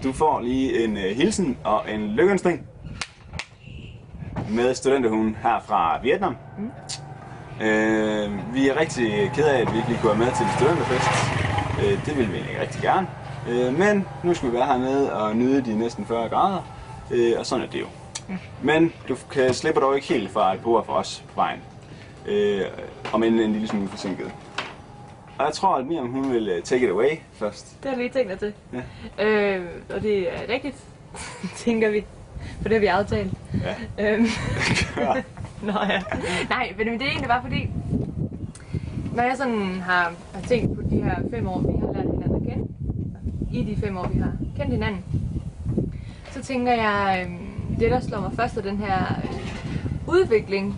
Du får lige en hilsen og en lykønskning med studenterhunden her fra Vietnam. Vi er rigtig ked af, at vi ikke lige kunne være med til en studenterfest. Det ville vi egentlig rigtig gerne. Men nu skal vi være hernede og nyde de næsten 40 grader, og sådan er det jo. Men du slipper dog ikke helt fra et bord for os på vejen, om end en lille smule forsinket. Og jeg tror, at Miriam hun vil take it away først. Det har vi lige tænkt dig til. Ja. Og det er rigtigt, tænker vi. For det har vi aftalt. Ja. Nå ja. Nej, men det er egentlig bare fordi, når jeg sådan har tænkt på de her 5 år, vi har lært hinanden at kende, i de 5 år, vi har kendt hinanden, så tænker jeg, det der slår mig først er den her udvikling,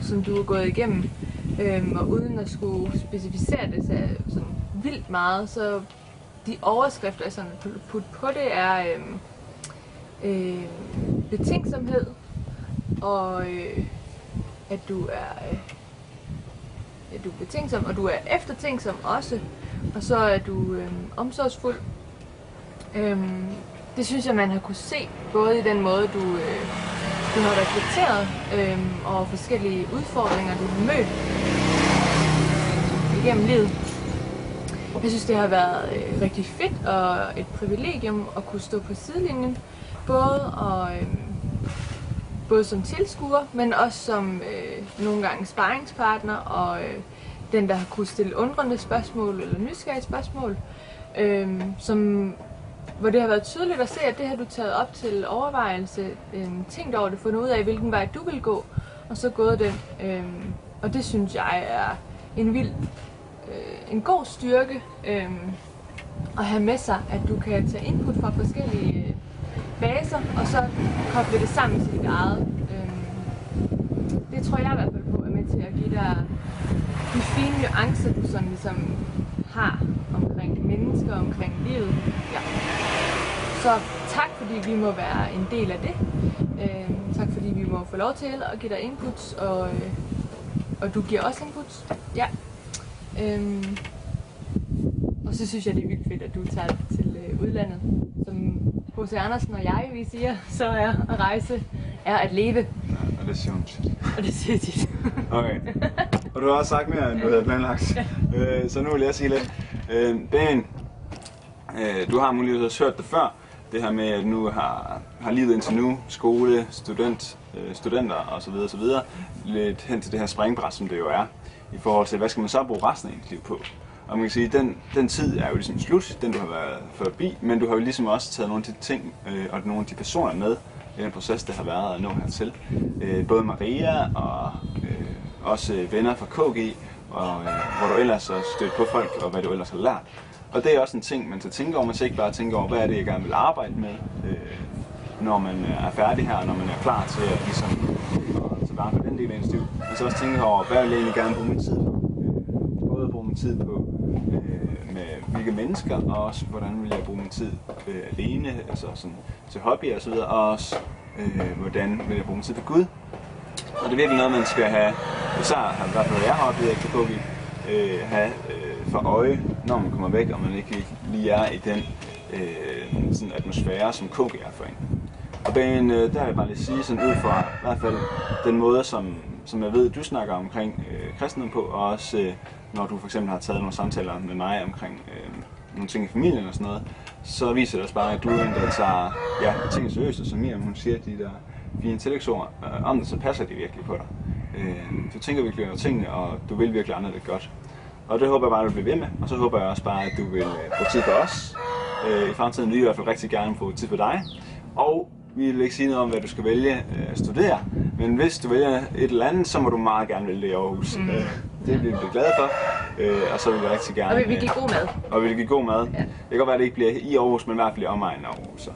som du er gået igennem, og uden at skulle specificere det så sådan vildt meget, så de overskrifter, jeg sådan putte på det, er betænksomhed, og at du er betænksom, og du er eftertænksom også, og så er du omsorgsfuld. Det synes jeg, man har kunne se, både i den måde, du har reflekteret over forskellige udfordringer, du har mødt igennem livet. Jeg synes, det har været rigtig fedt og et privilegium at kunne stå på sidelinjen, både som tilskuer, men også som nogle gange sparringspartner og den, der har kunnet stille undrende spørgsmål eller nysgerrige spørgsmål, hvor det har været tydeligt at se, at det har du taget op til overvejelse, tænkt over det, fundet ud af, hvilken vej du vil gå, og så gået den. Og det synes jeg er en god styrke at have med sig, at du kan tage input fra forskellige baser, og så koble det sammen til dit eget. Det tror jeg i hvert fald på er med til at give dig de fine nuancer, du sådan ligesom har omkring mennesker, omkring livet. Ja. Så tak, fordi vi må være en del af det. Tak, fordi vi må få lov til at give dig inputs, og du giver også inputs. Ja. Og så synes jeg, det er vildt fedt, at du tager til udlandet. Som H.C. Andersen og jeg, vi siger, så er at rejse, er at leve. Ja, og det siger hun tit. Og det siger tit. Okay. Og du har også sagt mere, end du havde planlagt. Så nu vil jeg sige lidt. Ben, du har muligvis hørt det før. Det her med, at nu har livet indtil nu, skole, studenter osv. lidt hen til det her springbræt, som det jo er. I forhold til, hvad skal man så bruge resten af ens liv på? Og man kan sige, at den tid er jo ligesom slut, den du har været forbi, men du har jo ligesom også taget nogle af de ting og nogle af de personer med i den proces, der har været at nå hertil. Både Maria og også venner fra KG, og hvor du ellers har stødt på folk, og hvad du ellers har lært. Og det er også en ting, man skal tænke over. Man skal ikke bare tænke over, hvad er det, jeg gerne vil arbejde med, når man er færdig her, og når man er klar til at ligesom, tage vare på den del af ens liv. Man skal også tænke over, hvad vil jeg egentlig gerne bruge min tid på. Både bruge min tid på med hvilke mennesker, og også hvordan vil jeg bruge min tid alene, altså sådan, til hobby og så videre, og også hvordan vil jeg bruge min tid på Gud. Og det er virkelig noget, man skal have, især i hvert fald jeg har oplevet efter KG, have for øje, når man kommer væk, og man ikke lige er i den sådan atmosfære, som KG er for en. Og der vil jeg bare lige sige, sådan ud fra i hvert fald den måde, som jeg ved, du snakker omkring kristendom på, og også når du for eksempel har taget nogle samtaler med mig omkring nogle ting i familien og sådan noget, så viser det også bare, at du er en, der tager ting seriøst, og som Miriam, hun siger, de der fine tillægsord om det, så passer de virkelig på dig. Du tænker virkelig over tingene, og du vil virkelig andre det godt. Og det håber jeg bare, at du bliver ved med, og så håber jeg også bare, at du vil bruge tid på os. I fremtiden vil vi i hvert fald rigtig gerne bruge tid på dig. Og vi vil ikke sige noget om, hvad du skal vælge at studere, men hvis du vælger et eller andet, så må du meget gerne vælge det i Aarhus. Det bliver vi glade for, og så vil vi rigtig gerne... Og vi vil give god mad. Og vi vil give god mad. Ja. Det kan godt være, at det ikke bliver i Aarhus, men i hvert fald i omegnen af Aarhus. Så.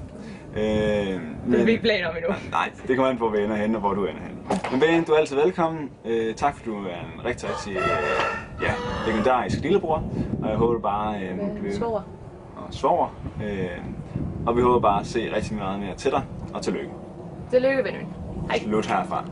Det er vi ikke planer om endnu. Nej, det kommer an på, hvor vi ender henne, og hvor du ender henne. Men Ben, du er altid velkommen. Tak fordi du er en rigtig legendarisk lillebror. Og jeg håber bare... Svoger. Og svoger. Og vi håber bare at se rigtig meget mere til dig, og tillykke. Tillykke, Benjamin. Hej. Slut herfra.